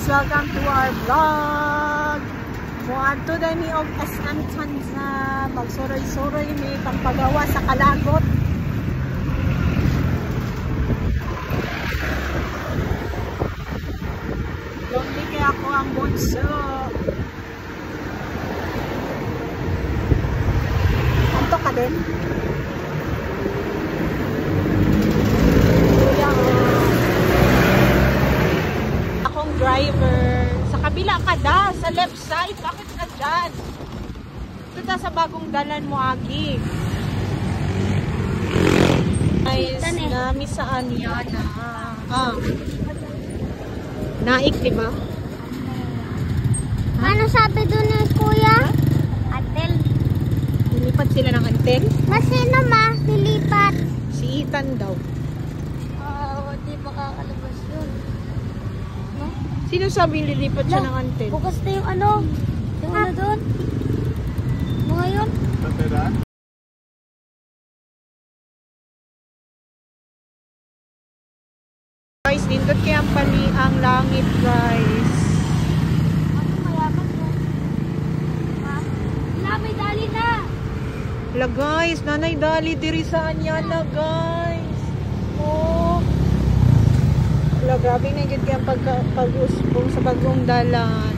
Welcome to our vlog. Muad to dami of SM Tanza. Magsuroy-suroy ni pagpagawa sa kalagot. Lonely kaya ako ang bunso. Anto ka din? Driver. Sa kabila ka da, sa left side. Bakit ka dyan? Ito ta sa bagong dalan mo, Agi. Guys, nami saan yan? Naik, diba? Ano sabi doon ni Kuya? Atel. Lilipat sila ng antel? Sino ma? Lilipat. Si Ethan daw. Di makakalabas yun. No? Sino sabi lilipat siya ng antel? Bukas na yung ano? Yung ano doon? Mga yun? Guys, nindot kaya ang langit, guys. Ano mayaman mo? Ha? May dali na! Hala guys, nanay dali diri saan yan na guys. Oh. Hala, grabe na yun kaya pag-usbong sa bagong dalan.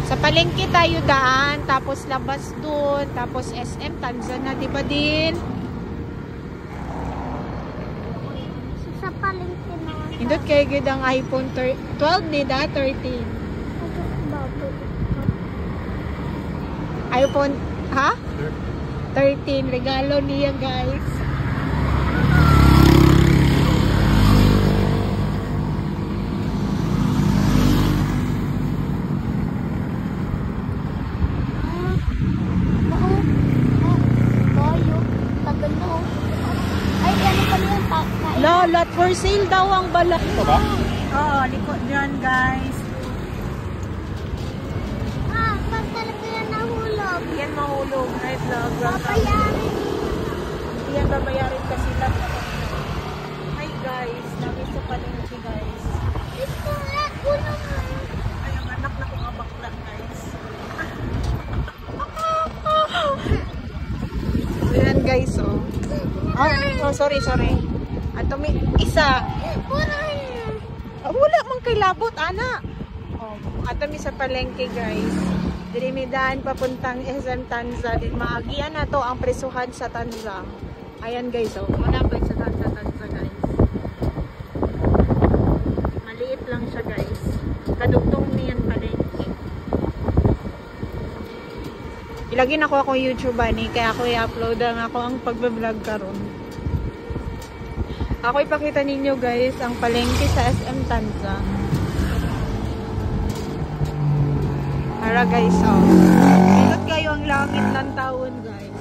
Sa palengke tayo daan, tapos labas doon, tapos SM Tanza na, diba din? Sa palengke na. Hindot kayo gid ang iPhone 12 nida, 13. iPhone, ha? 13. Regalo niya, guys. Lot for sale daw ang bala. Ito ba? Oo, likod dyan, guys. Pag talaga yan nahulog. Yan mahulog. Right, vlog. Papayarin. Yan babayarin kasi lang. Hi, guys. Namin sa palengke, guys. Ito nga, ulo nga. Ay, ang anak na kong abakla, guys. Ayan, guys, oh. Oh, sorry. Ato may isa. Wala mang kay labot, ana. Oh, ato mi sa palengke, guys. Dili mi daan papuntang SM Tanza. Din maagian na to ang presuhan sa Tanza. Ayan, guys, oh. Manapay sa Tanza, guys. Maliit lang siya, guys. Kadugtong niyan palengke. Ilagin ako akong YouTube ani, kaya ako i-upload ang ako ang pagbe-vlog karon. Ako ipakita ninyo, guys, ang palengke sa SM Tanza. Para, guys, oh. Ikot kayo ang langit ng taon, guys.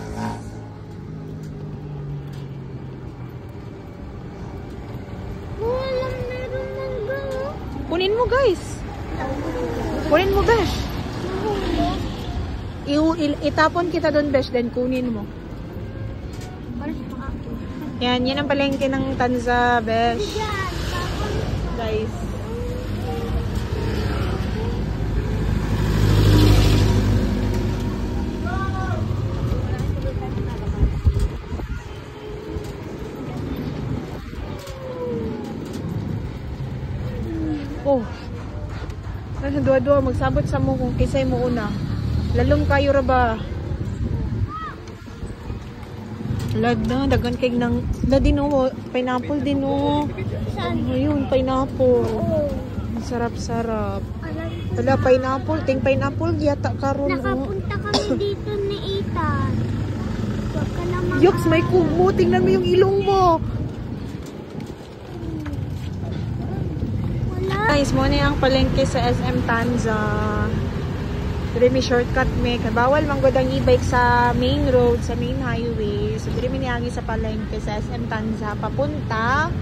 Walang meron ng gawa. Kunin mo, guys. Kunin mo, besh. Itapon kita doon, besh, then kunin mo. Yan ang palengke ng Tanza, besh. Guys. Oh. Dua-dua magsabot sa mo kung kisay mo una. Lalong kayo ra ba? Lag na, dagan kay ng din pineapple din oh. Ayun, pineapple. Sarap-sarap. Wala pineapple, ting pineapple yata karon. Nakapunta kami dito ni Ethan. Wag ka naman. Yoks, may kumo, tingnan mo yung ilong mo. Wala. Guys, mo na ang palengke sa SM Tanza. Dili mi shortcut me, bawal man gud ang e-bike sa main road, sa main highway. So dili mi niagi sa palengke sa SM Tanza papunta.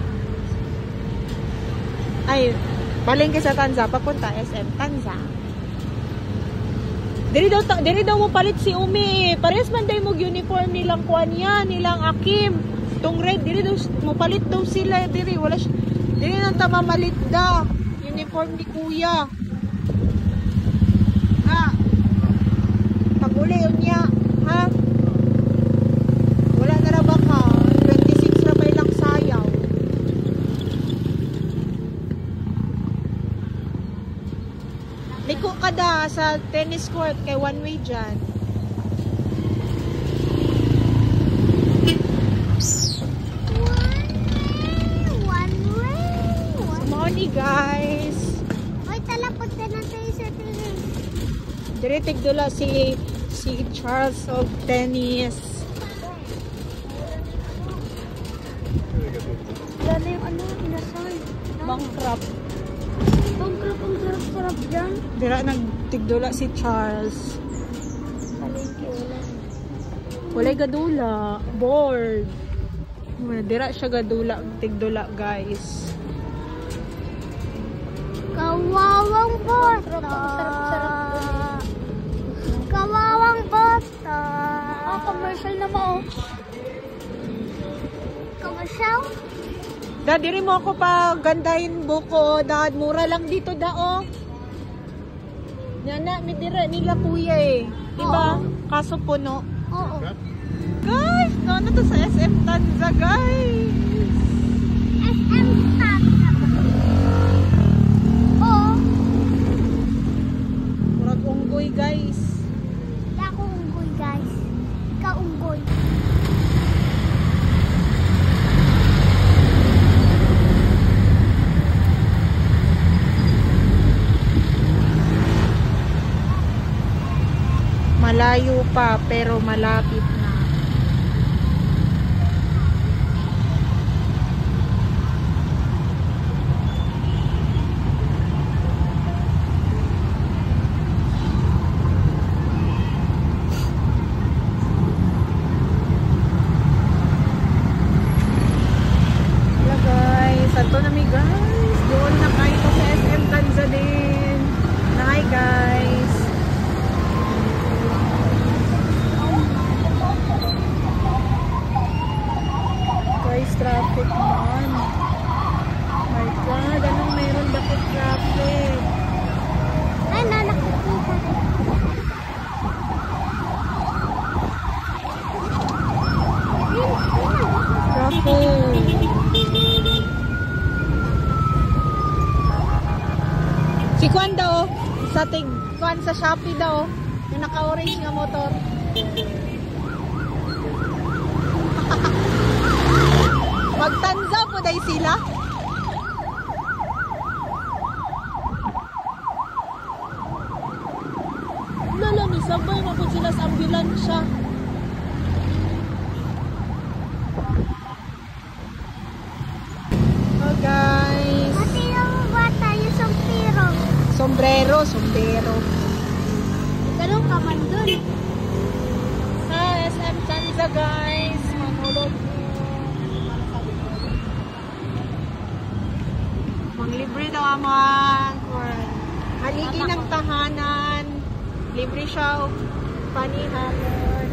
Ay, palengke sa Tanza papunta SM Tanza. Dili daw mo palit si Umi. Parehas man day mo uniform nilang kuan yan, nilang Akim. Tong red, dili daw, mapalit daw sila, dili, wala siya, dili nang tamamalit da, uniform ni kuya. Ha? Pag-uli yun niya, ha? Wala na na baka, 26 na may lang sayaw. Liko ka da sa tennis court, kay one way dyan. Guys, oy, talapot na na tayo sa tennis. Diretig dula si Charles of tennis. Dala yung ano, inasal. Bankrupt. Bankrupt ang sarap-sarap dyan. Dira nagtigdula si Charles. Palengke, wala. Walay gadula. Bored. Dira siya gadula, tigdula guys. Kawawang bota. Kawawang bota. Commercial na mo. Commercial? Dad, diri mo ako pa gandahin buko. Dad, mura lang dito dao. Nana, midira nila kuya eh. Diba? Kaso puno. Oo. Guys, no, to sa SM Tanza, guys. SM Tanza. Oo. Murag unggoy, guys. Hindi ako unggoy, guys. Ikaw unggoy. Malayo pa, pero malapit na. Hello guys, santo na mi guys. Doon na kayo sa SM Tanza din. Hi guys. Guys, traffic man. My God, anong meron bakit traffic? Ay, nakikita. Traffic. Si Kwan daw, sa Kwan sa Shopee daw, yung naka-orange nga motor. Magtanza po day sila. Lala, ni sabay mapun sila sa ambulansya. Oh guys. Pati yung bata, yung sombrero. Sombrero. Ganun ka man dun. Sa SM Tanza guys. Manulog. Manglibre daw aman. Or haligi ng tahanan. Libre siya. Panihanon.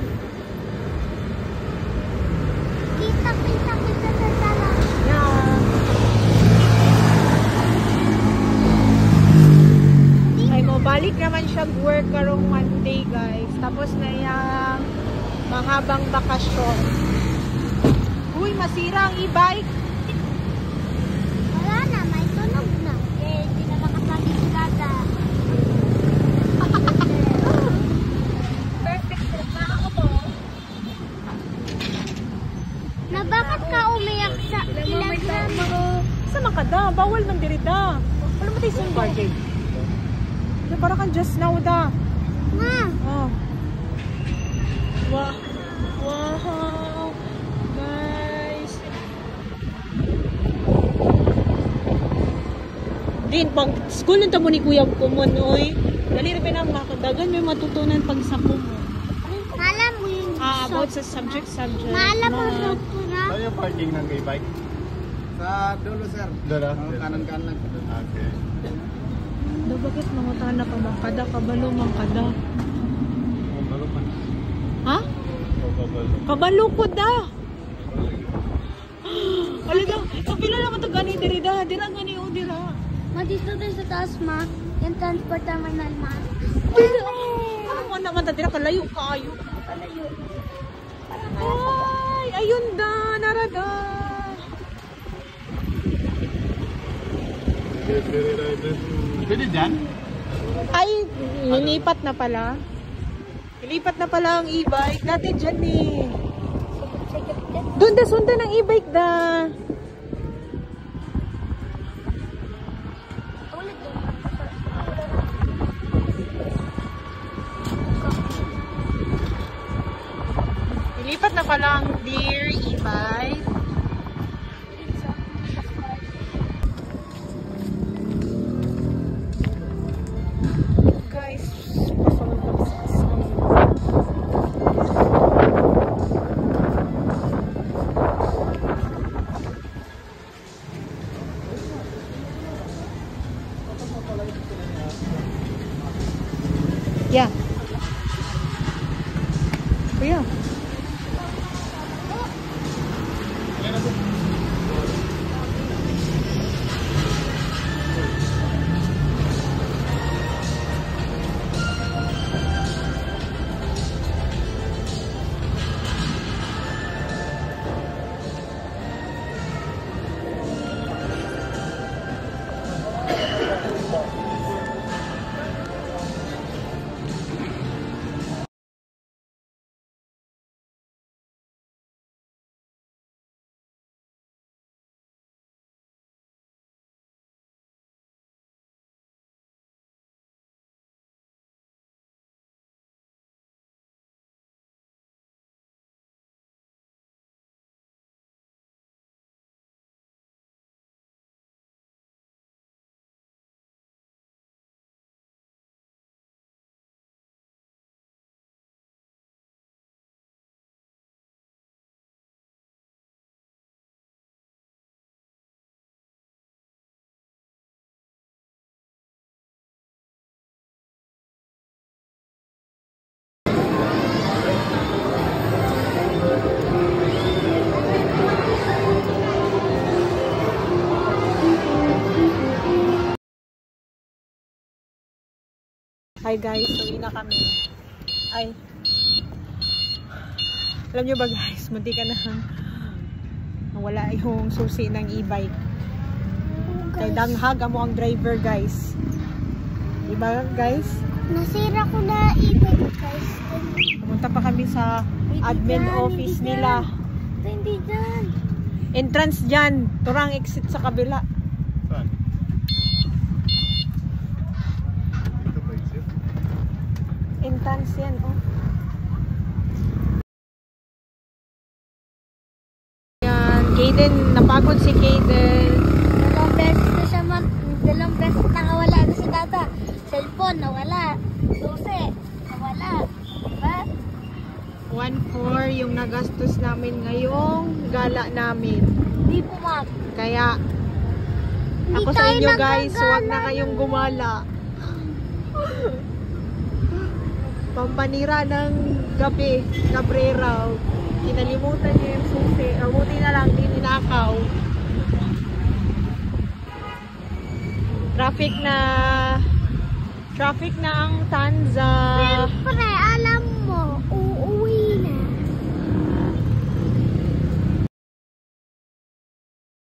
Kita sa dalaw. Yeah. Ay mo, balik naman siya work karong Monday guys. Tapos na yung mahabang bakasyon. Uy, masira ang e-bike. Wala na, may tunog na. Eh, di na makasali si Dada. Perfect trip na ako po. Na bakit ka umiyak sa ilang mo? Sa makada, bawal man diri da. Wala mo tayo sundo. Da para kang just now da. Ma, Oh. Wow. Guys. Din pag school nung tamo ni Kuya Kumon oy. Dali rin na makadagan may matutunan pag sa Kumon. alam mo yung About sa subject. Maalam mo Math. ito na? Saan yung parking ng e-bike? Sa dulo, sir. Doon Kanan-kanan lang. Okay. Do bakit mangutana ka makada kabalo mangkada? Kabalo pa. Ha? O, kabalo. Kabalo ko da. dira gani o dira. Ma, dito tayo sa taas, ma. Yung transport terminal, ma. Ano naman ta dira kalayo kaayo. Palayo. Ay, ayun da, narada. Pwede dyan? Ay, nilipat na pala. Nilipat na pala ang e-bike. Dati dyan eh. Doon da, sundan ng e-bike da. Ulit doon. Nilipat na pala ang dear e-bike. Guys, pasunod lang sa kasama. Yeah. Kuya. Hi guys, uwi na kami. Ay. Alam nyo ba guys, munti ka na wala yung susi ng e-bike. Kaya danghag mo ang driver guys. Diba guys? Nasira ko na e-bike, guys. Pumunta pa kami sa admin office nila. Hindi dyan. Entrance dyan. Turang exit sa kabila. Saan? Ito ba exit? Entrance yan, oh. Yan, Kaden, napagod si Kaden. Dalawang beses nakawala na si tata. Cellphone, nawala. Susi, nawala. Diba? 1,400 yung nagastos namin ngayong gala namin. Hindi po, ma'am. Kaya, Hindi ako sa tayo inyo guys, nagagala huwag na kayong gumala. Pampanira ng gabi, Cabrera. Kinalimutan niya yung susi. Buti na lang, di ninakaw. Traffic na ang Tanza. Siyempre,